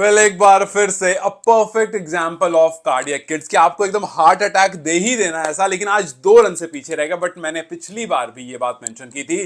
एक बार फिर से a perfect example of cardiac kids कि आपको एकदम हार्ट अटैक दे ही देना है ऐसा, लेकिन आज 2 रन से पीछे रहेगा। बट मैंने पिछली बार भी ये बात मेंशन की थी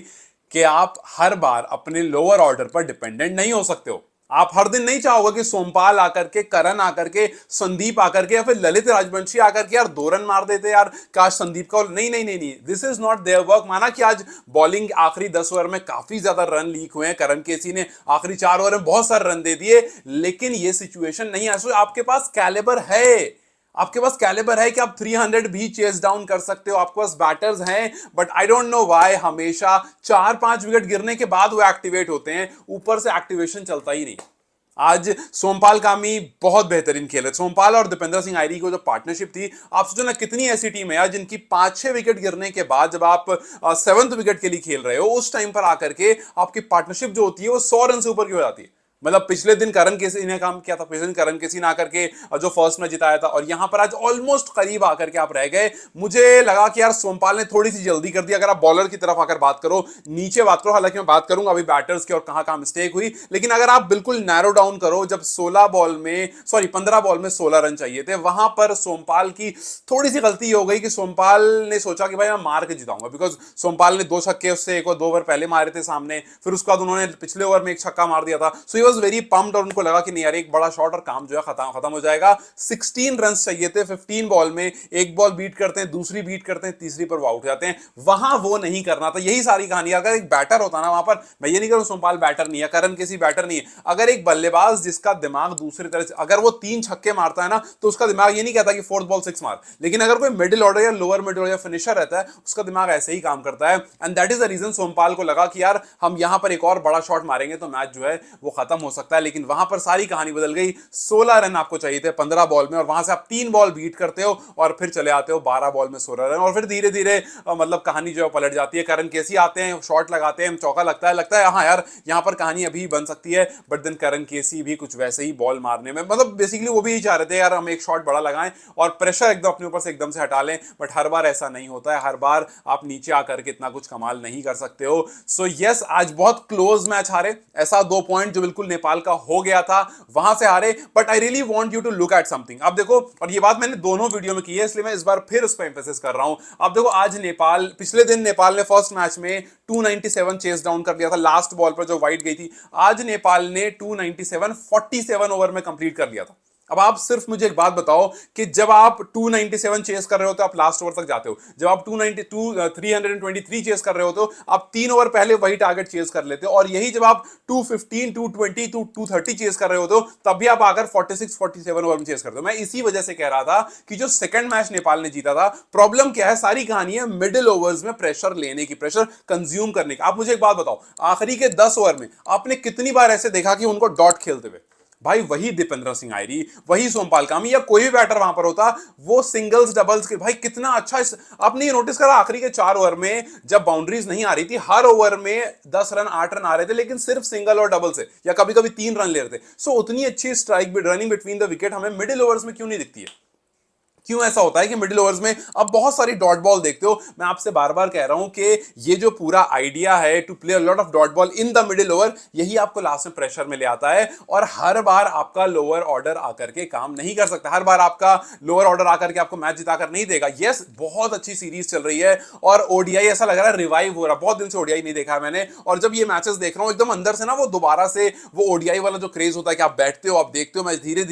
कि आप हर बार अपने लोअर ऑर्डर पर डिपेंडेंट नहीं हो सकते हो। आप हर दिन नहीं चाहोगे कि सोमपाल आकर के, करण आकर के, संदीप आकर के या फिर ललित राजवंशी आकर के यार 2 रन मार देते यार, काश संदीप का। नहीं नहीं नहीं नहीं, this is not their work. माना कि आज बॉलिंग आखिरी 10 ओवर में काफी ज्यादा रन लीक हुए हैं, करण केसी ने आखिरी 4 ओवर में बहुत सारे रन दे दिए, लेकिन ये सिचुएशन नहीं है। आपके पास कैलिबर है, आपके पास कैलिबर है कि आप 300 भी चेस डाउन कर सकते हो, आपके पास बैटर्स हैं। But I don't know why हमेशा 4-5 विकेट गिरने के बाद वो एक्टिवेट होते हैं, ऊपर से एक्टिवेशन चलता ही नहीं। आज सोमपाल कामी बहुत बेहतरीन खेले। सोमपाल और दीपेंद्र सिंह आयरी को जो पार्टनरशिप थी, आप सोचो ना कितनी ऐसी टीम है यार जिनकी 5-6 विकेट गिरने के बाद जब आप 7th विकेट के लिए खेल रहे हो, उस टाइम पर आकर के आपकी पार्टनरशिप जो होती है वो 100 रन से ऊपर की हो जाती है। मतलब पिछले दिन करण केसी ने काम किया था, पिछले दिन करण केसी ने आकर के जो फर्स्ट में जिताया था, और यहां पर आज ऑलमोस्ट करीब आकर के आप रह गए। मुझे लगा कि यार सोमपाल ने थोड़ी सी जल्दी कर दी। अगर आप बॉलर की तरफ आकर बात करो, नीचे बात करो, हालांकि मैं बात करूंगा अभी बैटर्स की और कहां कहां मिस्टेक हुई, लेकिन अगर आप बिल्कुल नैरो डाउन करो, जब 15 बॉल में 16 रन चाहिए थे, वहां पर सोमपाल की थोड़ी सी गलती हो गई कि सोमपाल ने सोचा कि भाई मैं मार के जिताऊंगा, बिकॉज सोमपाल ने 2 छक्के उससे 1 और 2 ओवर पहले मारे थे सामने, फिर उसके बाद उन्होंने पिछले ओवर में 1 छक्का मार दिया था। सो ही वाज वेरी पम्प्ड और उनको लगा कि नहीं यार एक बड़ा शॉट और काम जो है खत्म हो जाएगा। 16 रन चाहिए थे 15 बॉल में, एक बॉल बीट करते हैं, दूसरी बीट करते हैं, तीसरी पर वो आउट हो जाते हैं। वहां वो नहीं करना था, यही सारी कहानी। अगर एक बैटर होता ना वहां पर, मैं ये नहीं करूं सोमपाल बैटर नहीं है, करण केसी बैटर नहीं है, अगर एक बल्लेबाज जिसका दिमाग दूसरी तरह से, अगर वो 3 छक्के मारता है ना, तो उसका दिमाग ये नहीं कहता कि 4th बॉल 6 मार। लेकिन अगर कोई मिडिल ऑर्डर या लोअर मिडिल ऑर्डर या फिनिशर रहता है, उसका दिमाग ऐसे ही काम करता है। And that is the reason Sompal को लगा कि यार हम यहां पर एक और बड़ा शॉट मारेंगे तो मैच जो है वो खत्म हो सकता है। लेकिन वहां पर सारी कहानी बदल गई। 16 रन आपको चाहिए थे 15 बॉल में, और वहां से आप 3 बॉल बीट करते हो और फिर चले आते हो 12 बॉल में 16 रन, और फिर धीरे धीरे मतलब कहानी जो है पलट जाती है। करण केसी आते हैं, शॉट लगाते हैं, चौका लगता है हाँ यार यहां पर कहानी अभी बन सकती है। बट देन करण केसी भी कुछ वैसे ही बॉल मारने में, मतलब बेसिकली वो भी यही चाह रहे थे यार हम एक शॉट बड़ा लगाएं और प्रेशर एकदम अपने ऊपर से एकदम से हटा लें। बट हर बार ऐसा नहीं होता है, हर बार आप नीचे आकर के इतना कुछ कमाल नहीं कर सकते हो। सो यस, आज बहुत क्लोज मैच हारे। ऐसा 2 पॉइंट जो बिल्कुल नेपाल का हो गया था वहां से हारे। But I really want you to look at something. आप देखो, और ये बात मैंने दोनों वीडियो में की है, इसलिए मैं इस बार फिर उस पर एम्फेसिस कर रहा हूं। आप देखो, आज नेपाल, पिछले दिन नेपाल ने फर्स्ट मैच में 297 चेस डाउन कर लिया था, लास्ट बॉल पर जो वाइड गई थी। आज नेपाल ने 297 47 ओवर में कंप्लीट कर लिया था। अब आप सिर्फ मुझे एक बात बताओ कि जब आप 297 चेस कर रहे होते हो, आप लास्ट ओवर तक जाते हो। जब आप 323 चेस कर रहे होते हो, आप 3 ओवर पहले वही टारगेट चेस कर लेते हो। और यही जब आप 215, 220, 230 चेस कर रहे होते हो, तब भी आप आकर 46, 47 ओवर में चेस करते हो। मैं इसी वजह से कह रहा था कि जो सेकंड मैच नेपाल ने जीता था, प्रॉब्लम क्या है, सारी कहानी है मिडिल ओवर्स में प्रेशर लेने की, प्रेशर कंज्यूम करने की। आप मुझे एक बात बताओ, आखिरी के 10 ओवर में आपने कितनी बार ऐसे देखा कि उनको डॉट खेलते हुए? भाई वही दीपेंद्र सिंह आयरी, वही सोमपाल कामी या कोई भी बैटर वहां पर होता, वो सिंगल्स डबल्स के, भाई कितना अच्छा आपने ये नोटिस करा आखिरी के 4 ओवर में जब बाउंड्रीज नहीं आ रही थी, हर ओवर में 10 रन 8 रन आ रहे थे, लेकिन सिर्फ सिंगल और डबल से, या कभी कभी 3 रन ले रहे थे। सो उतनी अच्छी strike running between the wicket हमें मिडिल ओवर्स में क्यों नहीं दिखती है? क्यों ऐसा होता है कि मिडिल ओवर्स में अब बहुत सारी डॉट बॉल देखते हो? मैं आपसे बार बार कह रहा हूं कि ये जो पूरा आइडिया है to play a lot of dot ball in the middle over, यही आपको लास्ट में प्रेशर में ले आता है। और हर बार आपका लोअर ऑर्डर आकर के काम नहीं कर सकता, हर बार आपका लोअर ऑर्डर आकर के आपको मैच जिताकर नहीं देगा। यस, बहुत अच्छी सीरीज चल रही है और ओडीआई ऐसा लग रहा है रिवाइव हो रहा है। बहुत दिन से ओडीआई नहीं देखा है मैंने, और जब ये मैचेस देख रहा हूं एकदम अंदर से ना वो दोबारा से वो ओडीआई वाला जो क्रेज होता है कि आप बैठते हो, आप देखते हो मैच, धीरे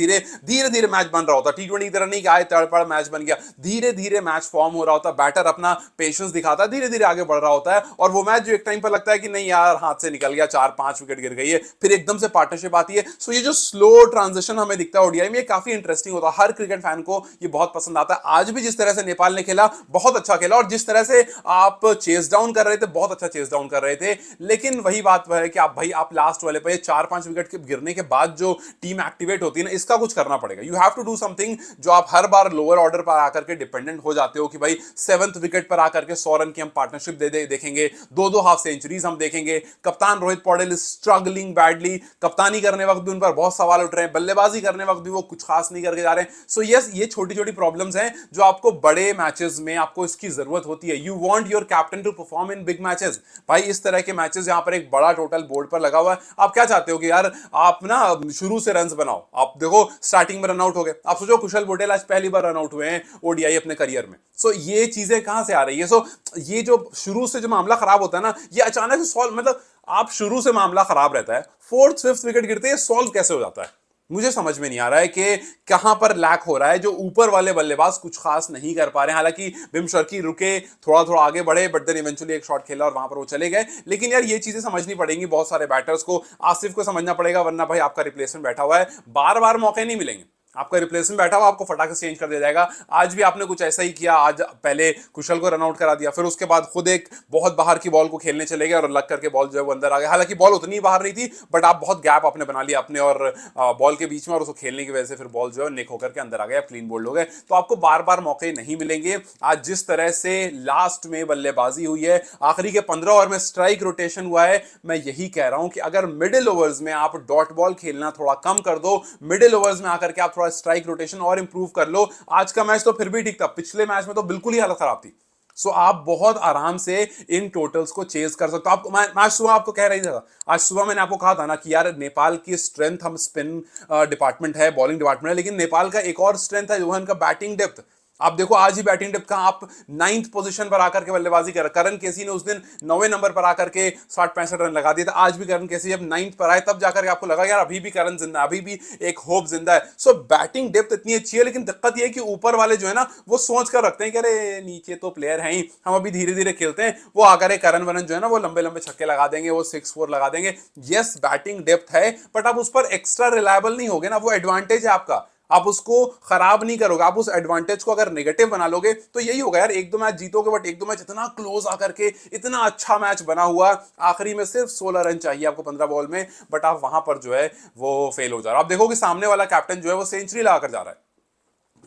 धीरे मैच बन रहा होता है। टी20 की तरह नहीं कि आए तड़पड़ मैच बन गया, धीरे धीरे मैच फॉर्म हो रहा होता है, बैटर अपना पेशेंस दिखाता है, धीरे धीरे आगे बढ़ रहा होता है। और वो मैच जो एक टाइम पर लगता है कि नहीं यार हाथ से निकल गया, 4-5 विकेट गिर गई है, फिर एकदम से पार्टनरशिप आती है। सो ये जो स्लो ट्रांजिशन हमें दिखता है ओडीआई में, ये काफी इंटरेस्टिंग होता है। हर क्रिकेट फैन को ये बहुत पसंद आता है। आज भी जिस तरह से नेपाल ने खेला, बहुत अच्छा खेला, और जिस तरह से आप चेस डाउन कर रहे थे, बहुत अच्छा चेस डाउन कर रहे थे। लेकिन वही बात है कि आप भाई आप लास्ट वाले पे 4-5 विकेट के गिरने के बाद जो टीम एक्टिवेट होती है ना, इसका कुछ करना पड़ेगा। You have to do something जो आप हर बार लोअर लोअर ऑर्डर पर आकर के डिपेंडेंट हो जाते हो कि भाई 7th विकेट पर आकर के 100 रन की हम पार्टनरशिप देखेंगे, दो हाफ सेंचुरीज हम देखेंगे। कप्तान Rohit Paudel is struggling badly, कप्तानी करने वक्त भी उन पर बहुत सवाल उठ रहे हैं, बल्लेबाजी करने वक्त भी वो कुछ खास नहीं करके जा रहे हैं। सो यस, ये छोटी छोटी प्रॉब्लम्स हैं जो आपको बड़े मैचेस में आपको इसकी जरूरत होती है। You want your captain to perform in big matches. भाई इस तरह के मैचेस जहां पर एक बड़ा टोटल बोर्ड पर लगा हुआ है, आप क्या चाहते हो कि यार आप ना शुरू से रन बनाओ। आप देखो स्टार्टिंग में रन आउट हो गए, आप सोचो कुशल बुटेल आज पहली बार रन आउट हुए हैं ओडीआई अपने करियर में। सो ये चीजें कहां से आ रही है? सो ये जो शुरू से जो मामला खराब होता है ना, ये अचानक से सॉल्व, मतलब आप शुरू से मामला खराब रहता है, 4th 5th विकेट गिरते हैं, सॉल्व कैसे हो जाता है? मुझे समझ में नहीं आ रहा है कि कहां पर लैक हो रहा है, जो ऊपर वाले बल्लेबाज कुछ खास नहीं कर पा रहे हैं। हालांकि विम शर्की रुके, थोड़ा थोड़ा आगे बढ़े, बट देन इवेंचुअली एक शॉट खेला और वहां पर वो चले गए। लेकिन यार ये चीजें समझनी पड़ेंगी बहुत सारे बैटर्स को, आसिफ को समझना पड़ेगा, वरना भाई आपका रिप्लेसमेंट बैठा हुआ है, बार बार मौके नहीं मिलेंगे। आपका रिप्लेसमेंट बैठा हुआ आपको फटाक से चेंज कर दिया जाएगा। आज भी आपने कुछ ऐसा ही किया, आज पहले कुशल को रनआउट करा दिया, फिर उसके बाद खुद एक बहुत बाहर की बॉल को खेलने चले गए और लग करके बॉल जो है वो अंदर आ गया। हालांकि बॉल उतनी बाहर नहीं थी, बट आप बहुत गैप आपने बना लिया अपने और बॉल के बीच में, और उसको खेलने की वजह से फिर बॉल जो है निक होकर के अंदर आ गया, क्लीन बोल्ड हो गए। तो आपको बार बार मौके नहीं मिलेंगे। आज जिस तरह से लास्ट में बल्लेबाजी हुई है, आखिरी के 15 ओवर में स्ट्राइक रोटेशन हुआ है, मैं यही कह रहा हूं कि अगर मिडिल ओवर्स में आप डॉट बॉल खेलना थोड़ा कम कर दो, मिडिल ओवर्स में आकर के आप थोड़ा स्ट्राइक रोटेशन और इंप्रूव कर लो। आज का मैच तो फिर भी ठीक था, पिछले मैच में तो बिल्कुल ही हालत खराब थी। सो आप बहुत आराम से इन टोटल्स को चेज कर सकते हो। आपको मैं आज सुबह आपको कह रही था, आज सुबह मैंने आपको कहा था ना कि यार नेपाल की स्ट्रेंथ, हम स्पिन डिपार्टमेंट है, बॉलिंग डिपार्टमेंट है, लेकिन नेपाल का एक और स्ट्रेंथ है जो है इनका बैटिंग डेप्थ। आप देखो आज ही बैटिंग डेप्थ का, आप 9th पोजीशन पर आकर के बल्लेबाजी कर, करण केसी ने उस दिन 9वें नंबर पर आकर के 60-65 रन लगा दिए थे। आज भी करण केसी जब 9th पर आए तब जाकर के आपको लगा यार अभी भी करण जिंदा है, अभी भी एक होप जिंदा है। सो बैटिंग डेप्थ इतनी अच्छी है, लेकिन दिक्कत यह है कि ऊपर वाले जो है ना वो सोच कर रखते हैं कि अरे नीचे तो प्लेयर है ही, हम अभी धीरे धीरे खेलते हैं, वो आकर करण वरण जो है ना वो लंबे लंबे छक्के लगा देंगे, वो 6-4 लगा देंगे। यस बैटिंग डेप्थ है, बट आप उस पर एक्स्ट्रा रिलायबल नहीं होगे ना, वो एडवांटेज है आपका, आप उसको खराब नहीं करोगे। आप उस एडवांटेज को अगर नेगेटिव बना लोगे तो यही होगा यार, एक दो मैच जीतोगे, बट एक दो मैच इतना क्लोज आकर के, इतना अच्छा मैच बना हुआ, आखिरी में सिर्फ 16 रन चाहिए आपको 15 बॉल में, बट आप वहां पर जो है वो फेल हो जा रहा है। आप देखोगे सामने वाला कैप्टन जो है वो सेंचुरी लगाकर जा रहा है,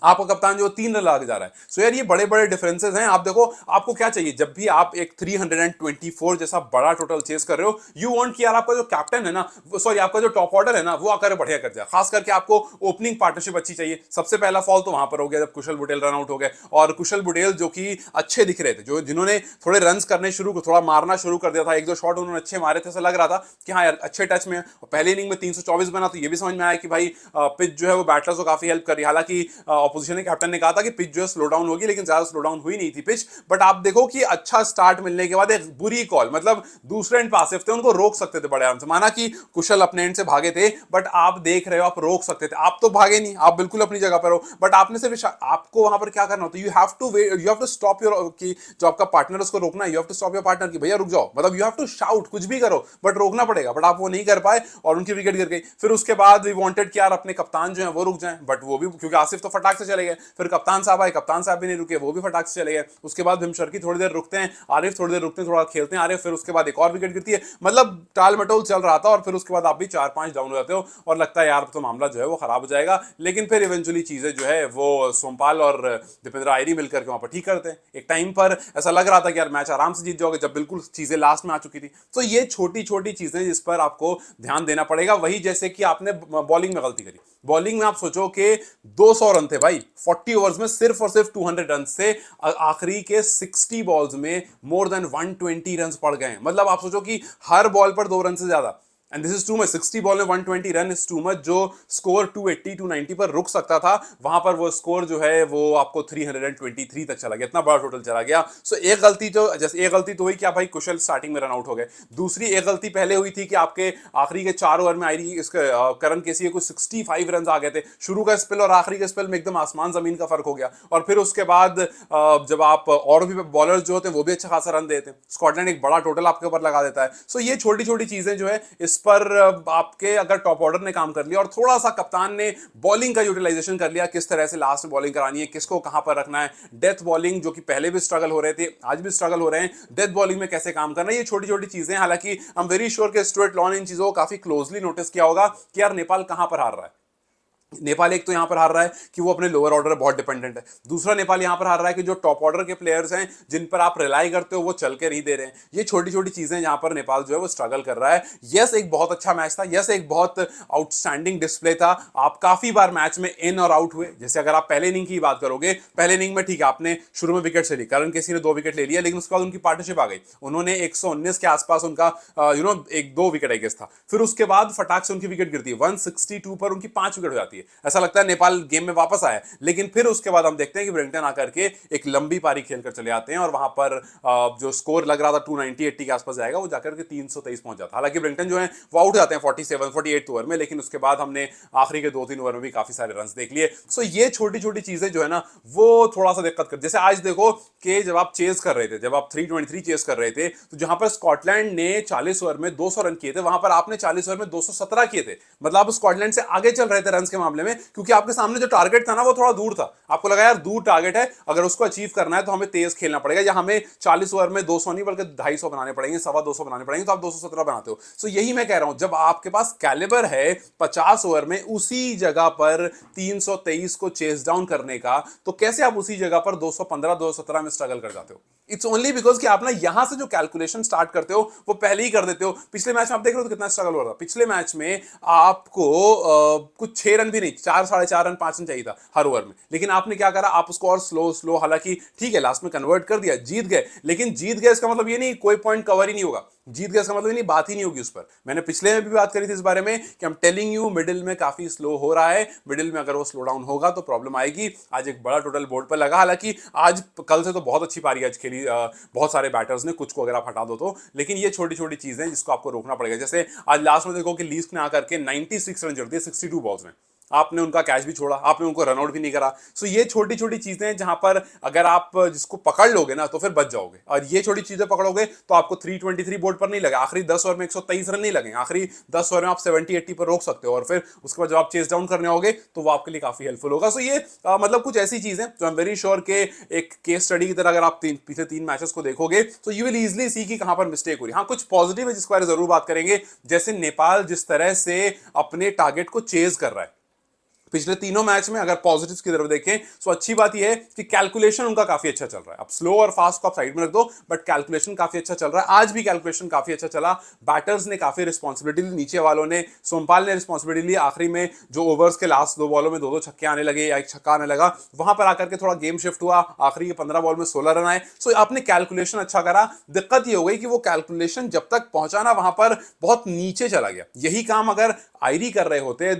आपका कप्तान जो 3 रन लगा के जा रहा है। सो यार ये बड़े बड़े डिफरेंसेस हैं। आप देखो आपको क्या चाहिए जब भी आप एक 324 जैसा बड़ा टोटल चेस कर रहे हो, यू वांट कि यार आपका जो कैप्टन है ना, सॉरी आपका जो टॉप ऑर्डर है ना, वो आकर बढ़िया कर जाए। खास करके आपको ओपनिंग पार्टनरशिप अच्छी चाहिए। सबसे पहला फॉल तो वहां पर हो गया जब कुशल बुटेल रन आउट हो गए, और कुशल बुटेल जो कि अच्छे दिख रहे थे, जो जिन्होंने थोड़े रन करने शुरू, थोड़ा मारना शुरू कर दिया था, एक दो शॉट उन्होंने अच्छे मारे थे, ऐसा लग रहा था कि हाँ यार अच्छे टच में। पहले इनिंग में 324 बना, तो ये भी समझ में आया कि भाई पिच जो है वो बैटर्स को काफी हेल्प कर रही है। हालांकि ऑपोजिशन के कैप्टन ने कहा था कि पिच जो है स्लो डाउन होगी, लेकिन ज्यादा स्लो डाउन हुई नहीं थी पिच। बट आप देखो कि अच्छा स्टार्ट मिलने के बाद एक बुरी कॉल, मतलब दूसरे एंड पासिव थे, उनको रोक सकते थे बड़े आराम से। माना कि कुशल अपने एंड से भागे थे, बट आप देख रहे हो आप रोक सकते थे, आप तो भागे नहीं, आप बिल्कुल अपनी जगह पर हो, बट आपने सिर्फ आपको वहां पर क्या करना होता है, you have to wait, you have to stop your, कि जो आपका पार्टनर उसको रोकना है, you have to stop your partner कि भैया रुक जाओ, मतलब यू हैव टू शाउट, कुछ भी करो बट रोकना पड़ेगा। बट आप वो नहीं कर पाए और उनकी विकेट गिर गई। फिर उसके बाद वी वांटेड कि यार अपने कप्तान जो है वो रुक जाएं, बट वो भी, क्योंकि आसिफ तो फटाक से चले गए, फिर कप्तान साहब आए, कप्तान साहब भी नहीं रुके, वो भी फटाक से चले गए। उसके बाद भीमशर्की थोड़ी देर रुकते हैं, आरिफ थोड़ी देर रुकते हैं, थोड़ा खेलते हैं आरिफ, फिर उसके बाद एक और विकेट गिरती है। मतलब टाल मटोल चल रहा था, और फिर उसके बाद आप भी 4-5 डाउन हो जाते हो और लगता है यार तो मामला जो है वो खराब हो जाएगा। लेकिन फिर इवेंचुअली चीजें जो है वो सोमपाल और दीपेंद्र आयरी मिलकर के वहां पर ठीक करते हैं। एक टाइम पर ऐसा लग रहा था कि यार मैच आराम से जीत जाओगे, जब बिल्कुल चीजें लास्ट में आ चुकी थी। तो ये छोटी छोटी चीजें जिस पर आपको ध्यान देना पड़ेगा। वही जैसे कि आपने बॉलिंग में गलती करी, बॉलिंग में आप सोचो कि 200 रन थे भाई 40 ओवर्स में, सिर्फ और सिर्फ 200 रन से आखिरी के 60 बॉल्स में मोर देन 120 रन पड़ गए। मतलब आप सोचो कि हर बॉल पर 2 रन से ज्यादा, and this is too much. 60 ball में 120 रन इज टू मच। जो स्कोर 280-290 पर रुक सकता था, वहां पर वो स्कोर जो है वो आपको 323 तक चला गया, इतना बड़ा टोटल चला गया। सो एक गलती तो, जैसे एक गलती तो हुई क्या भाई, कुशल स्टार्टिंग में रन आउट हो गए। दूसरी एक गलती पहले हुई थी कि आपके आखिरी के 4 ओवर में आई इसके करण केसी को 65 रन आ गए थे। शुरू का स्पेल और आखिरी के स्पेल में एकदम आसमान जमीन का फर्क हो गया। और फिर उसके बाद जब आप और भी बॉलर्स जो होते हैं वो भी अच्छा खासा रन देते हैं, स्कॉटलैंड एक बड़ा टोटल आपके ऊपर लगा देता है। सो ये छोटी छोटी चीजें जो है, इस पर आपके अगर टॉप ऑर्डर ने काम कर लिया और थोड़ा सा कप्तान ने बॉलिंग का यूटिलाइजेशन कर लिया, किस तरह से लास्ट में बॉलिंग करानी है, किसको कहां पर रखना है, डेथ बॉलिंग जो कि पहले भी स्ट्रगल हो रहे थे, आज भी स्ट्रगल हो रहे हैं, डेथ बॉलिंग में कैसे काम करना है, ये छोटी छोटी चीजें। हालांकि आई एम वेरी श्योर कि स्टुअर्ट लॉ ने इन चीजों को काफी क्लोजली नोटिस किया होगा कि यार नेपाल कहां पर हार रहा है। नेपाल एक तो यहां पर हार रहा है कि वो अपने लोअर ऑर्डर बहुत डिपेंडेंट है। दूसरा नेपाल यहां पर हार रहा है कि जो टॉप ऑर्डर के प्लेयर्स हैं जिन पर आप रिलाई करते हो वो चल के नहीं दे रहे हैं। ये छोटी छोटी चीजें जहां पर नेपाल जो है वो स्ट्रगल कर रहा है। यस एक बहुत अच्छा मैच था, यस एक बहुत आउटस्टैंडिंग डिस्प्ले था। आप काफी बार मैच में इन और आउट हुए। जैसे अगर आप पहले इनिंग की बात करोगे, पहले इनिंग में ठीक है आपने शुरू में विकेट से ली, करण केसी ने 2 विकेट ले लिया, लेकिन उसके बाद उनकी पार्टनरशिप आ गई। उन्होंने 119 के आसपास उनका एक 2 विकेट आई गेस था। फिर उसके बाद फटाक से उनकी विकेट गिरती है, 162 पर उनकी 5 विकेट हो जाती है। ऐसा लगता है नेपाल गेम में वापस आया। लेकिन फिर उसके बाद हम देखते हैं कि ब्रिंगटन आकर के एक लंबी पारी खेलकर चले आते हैं और वहां पर जो स्कोर लग रहा था 290-80 के आसपास जाएगा, वो जाकर के 323 पहुंच जाता है। हालांकि ब्रिंगटन जो है वो आउट जाते हैं 47-48 ओवर में, लेकिन उसके बाद हमने आखिरी के 2-3 ओवर में भी काफी सारे रन देख लिए। सो ये छोटी छोटी चीजें जो है ना वो थोड़ा सा दिक्कत कर, जैसे आज देखो कि जब आप चेस कर रहे थे, जब आप 323 चेस कर रहे थे, तो जहां पर स्कॉटलैंड ने 40 ओवर में 200 रन किए थे, वहां पर आपने 40 ओवर में 217 किए थे। मतलब आप स्कॉटलैंड से आगे चल रहे थे रन के मामले में, क्योंकि आपके सामने जो टारगेट था ना वो थोड़ा दूर था। आपको लगा यार दूर टारगेट है, अगर उसको अचीव करना है तो हमें तेज खेलना पड़ेगा, या हमें 40 ओवर में 200 नहीं बल्कि 250 बनाने पड़ेंगे, 225 बनाने पड़ेंगे, तो आप 217 बनाते हो। सो यही मैं कह रहा हूं, जब आपके पास कैलिबर है 50 ओवर में उसी जगह पर 323 को चेस डाउन करने का, तो कैसे आप उसी जगह पर 215 217 में स्ट्रगल कर जाते हो? इट्स ओनली बिकॉज कि आप ना यहां से जो कैलकुलेशन स्टार्ट करते हो वो पहले ही कर देते हो। पिछले मैच में आप देख रहे हो तो कितना स्ट्रगल हो रहा था। पिछले मैच में आपको कुछ 6 रन भी नहीं, 4 साढ़े 4 रन 5 रन चाहिए था हर ओवर में, लेकिन आपने क्या करा, आप उसको और स्लो स्लो, हालांकि ठीक है लास्ट में कन्वर्ट कर दिया, जीत गए। लेकिन जीत गए इसका मतलब ये नहीं कोई पॉइंट कवर ही नहीं होगा, जीत गए इसका मतलब नहीं बात ही नहीं होगी उस पर। मैंने पिछले में भी बात करी थी इस बारे में कि हम टेलिंग यू मिडिल में काफी स्लो हो रहा है, मिडिल में अगर वो स्लो डाउन होगा तो प्रॉब्लम आएगी। आज एक बड़ा टोटल बोर्ड पर लगा, हालांकि आज कल से तो बहुत अच्छी पारी आज खेली बहुत सारे बैटर्स ने, कुछ को अगर आप हटा दो तो, लेकिन ये छोटी छोटी चीजें जिसको आपको रोकना पड़ेगा। जैसे आज लास्ट में देखो कि लीस्ट ने आकर के 96 रन जड़ दिए 62 बॉल्स में, आपने उनका कैच भी छोड़ा, आपने उनको रनआउट भी नहीं करा। सो ये छोटी छोटी चीजें जहां पर अगर आप जिसको पकड़ लोगे ना तो फिर बच जाओगे, और ये छोटी चीजें पकड़ोगे तो आपको 323 बोर्ड पर नहीं लगे, आखिरी 10 ओवर में 123 रन नहीं लगेंगे, आखिरी 10 ओवर में आप 70-80 पर रोक सकते हो, और फिर उसके बाद जब आप चेस डाउन करने होगे तो वो आपके लिए काफी हेल्पफुल होगा। सो ये मतलब कुछ ऐसी चीजें जो आई एम वेरी श्योर के एक केस स्टडी की तरह अगर आप पिछले 3 मैचेस को देखोगे तो यू विल इजिली सी कि कहां पर मिस्टेक हो रही है। हाँ कुछ पॉजिटिव है जिसके बारे में जरूर बात करेंगे, जैसे नेपाल जिस तरह से अपने टारगेट को चेज कर रहा है पिछले तीनों मैच में। अगर पॉजिटिव्स की तरफ देखें तो अच्छी बात यह है कि कैलकुलेशन उनका काफी अच्छा चल रहा है। अब स्लो और फास्ट को आप साइड में रख दो, बट कैलकुलेशन काफी अच्छा चल रहा है। आज भी कैलकुलेशन काफी अच्छा चला, बैटर्स ने काफी रिस्पॉन्सिबिलिटी ली, नीचे वालों ने, सोमपाल ने रिस्पॉन्सिबिलिटी ली। आखिरी में जो ओवर्स के लास्ट 2 बॉलों में 2-2 छक्के आने लगे या एक छक्का आने लगा, वहां पर आकर के थोड़ा गेम शिफ्ट हुआ, आखिरी के 15 बॉल में 16 रन आए। सो आपने कैलकुलेशन अच्छा करा। दिक्कत यह हो गई कि वो कैलकुलेशन जब तक पहुंचाना वहां पर बहुत नीचे चला गया। यही काम अगर आयरी कर रहे होते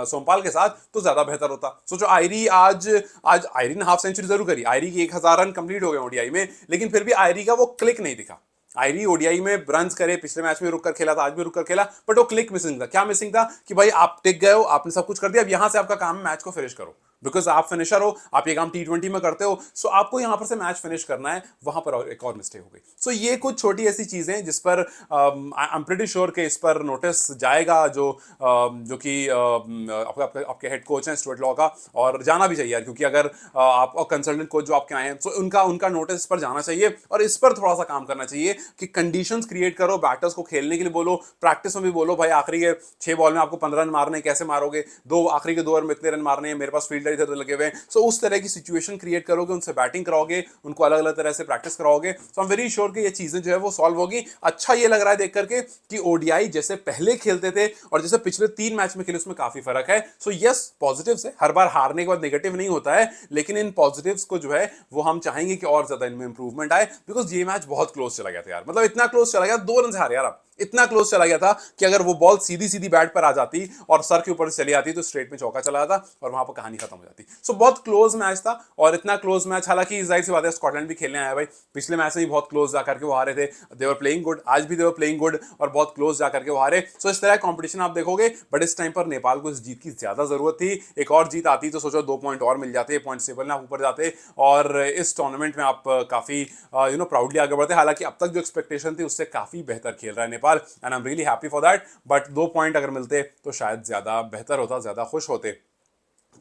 सोमपाल के साथ तो ज्यादा बेहतर होता। सोचो आयरी आज आयरी ने हाफ सेंचुरी जरूर करी, आयरी की 1000 रन कंप्लीट हो गए ओडीआई में, लेकिन फिर भी आयरी का वो क्लिक नहीं दिखा। आयरी ओडीआई में रन करे, पिछले मैच में रुक कर खेला था, आज भी रुक कर खेला, बट वो क्लिक मिसिंग था। क्या मिसिंग था कि भाई आप टिक गए हो, आपने सब कुछ कर दिया, अब यहां से आपका काम है मैच को फिनिश करो, बिकॉज आप फिनिशर हो, आप ये काम T20 में करते हो। सो आपको यहां पर से मैच फिनिश करना है, वहां पर एक और मिस्टेक हो गई। सो ये कुछ छोटी ऐसी चीजें जिस पर आई एम प्रीटी श्योर के इस पर नोटिस जाएगा, जो कि आपके हेड कोच हैं स्टुअर्ट लॉ का, और जाना भी चाहिए यार, क्योंकि अगर आप कंसल्टेंट कोच जो आपके आए हैं तो उनका नोटिस इस पर जाना चाहिए, और इस पर थोड़ा सा काम करना चाहिए कि कंडीशंस क्रिएट करो, बैटर्स को खेलने के लिए बोलो, प्रैक्टिस में भी बोलो भाई आखिरी के 6 बॉल में आपको 15 रन मारने, कैसे मारोगे, आखिरी के 2 ओवर में इतने रन मारने हैं, मेरे पास फील्डर इधर लगे हुए हैं। सो उस तरह की सिचुएशन क्रिएट करोगे, उनसे बैटिंग कराओगे, उनको अलग अलग तरह से प्रैक्टिस कराओगे। सो आई एम वेरी श्योर कि ये चीजें जो है वो सॉल्व होगी। अच्छा ये लग रहा है देख करके कि ओडीआई जैसे पहले खेलते थे और जैसे पिछले 3 मैच में खेले उसमें काफी फर्क है। सो यस पॉजिटिव्स है, हर बार हारने के बाद नेगेटिव नहीं होता है, लेकिन इन पॉजिटिव्स को जो है वो हम चाहेंगे कि और ज्यादा इनमें इंप्रूवमेंट आए, बिकॉज ये मैच बहुत क्लोज चला गया था यार। मतलब इतना क्लोज चला गया, 2 रन से हारे यार आप, इतना क्लोज चला गया था कि अगर वो बॉल सीधी सीधी बैट पर आ जाती और सर के ऊपर चली आती तो स्ट्रेट में चौका चला जाता और वहां पर कहानी खत्म हो जाती। सो बहुत क्लोज मैच था, और इतना क्लोज मैच, हालांकि जाहिर सी बात है स्कॉटलैंड भी खेलने आया भाई, पिछले मैच में भी बहुत क्लोज जाकर के वो हारे थे, दे वर प्लेइंग गुड, आज भी दे वर प्लेइंग गुड और बहुत क्लोज जाकर के वो हारे। सो इस तरह कंपटीशन आप देखोगे, बट इस टाइम पर नेपाल को इस जीत की ज्यादा जरूरत थी। एक और जीत आती तो सोचो 2 पॉइंट और मिल जाते, पॉइंट टेबल में आप ऊपर जाते और इस टूर्नामेंट में आप काफी प्राउडली आगे बढ़ते। हालांकि अब तक जो एक्सपेक्टेशन थी उससे काफी बेहतर खेल रहा है Nepal, and I am really happy for that, but 2 point अगर मिलते तो शायद ज्यादा बेहतर होता, ज्यादा खुश होते।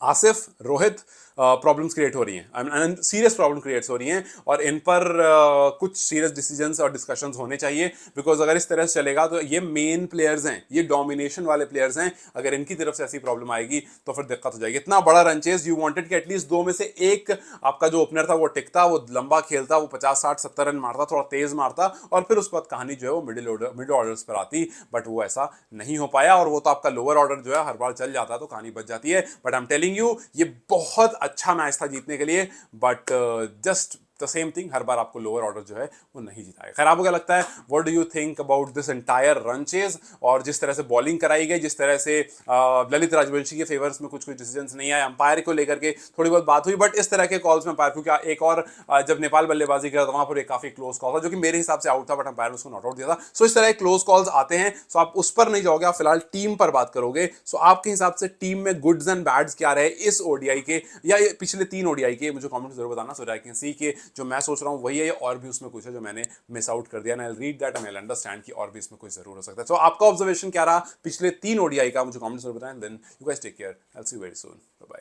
आसिफ, रोहित, प्रॉब्लम्स क्रिएट हो रही हैं, सीरियस प्रॉब्लम क्रिएट्स हो रही हैं, और इन पर कुछ सीरियस डिसीजंस और डिस्कशंस होने चाहिए। बिकॉज अगर इस तरह से चलेगा तो ये मेन प्लेयर्स हैं, ये डोमिनेशन वाले प्लेयर्स हैं, अगर इनकी तरफ से ऐसी प्रॉब्लम आएगी तो फिर दिक्कत हो जाएगी। इतना बड़ा रन चेज, यू वांटेड कि एटलीस्ट दो में से एक आपका जो ओपनर था वो टिकता, वो लंबा खेलता, वो 50 60 70 रन मारता, थोड़ा तेज मारता, और फिर उसके बाद कहानी जो है वो मिडिल ऑर्डर्स पर आती। बट वो ऐसा नहीं हो पाया, और वो तो आपका लोअर ऑर्डर जो है हर बार चल जाता है तो कहानी बच जाती है। But I am telling you, ये बहुत अच्छा मैच था जीतने के लिए, but just the same thing, हर बार आपको लोअर ऑर्डर जो है वो नहीं जिताएगा। खैर, आपको क्या लगता है, what do you think about this entire run chase, और जिस तरह से बॉलिंग कराई गई, जिस तरह से ललित राजवंशी के फेवर्स में कुछ कुछ डिसीजंस नहीं आए, अंपायर को लेकर के थोड़ी बहुत बात हुई, बट इस तरह के कॉल्स में अंपायर, क्योंकि एक और जब नेपाल बल्लेबाजी कर रहा था वहां पर एक काफी क्लोज कॉल था जो कि मेरे हिसाब से आउट था, बट अंपायर ने उसको नॉट आउट दिया था। सो इस तरह के क्लोज कॉल्स आते हैं, सो आप उस पर नहीं जाओगे, आप फिलहाल टीम पर बात करोगे। सो आपके हिसाब से टीम में गुड्स एंड बैड्स क्या रहे इस ओडीआई के, या ये पिछले 3 ओडीआई के, मुझे कमेंट जरूर बताना, so that I can see के जो मैं सोच रहा हूं वही है, और भी उसमें कुछ है जो मैंने मिस आउट कर दिया, I read that and I understand कि और भी इसमें कुछ जरूर हो सकता है। सो आपका ऑब्जर्वेशन क्या रहा पिछले 3 ओडीआई का, मुझे कमेंट्स जरूर बताएं। Then you guys take care, I will see you very soon, bye bye.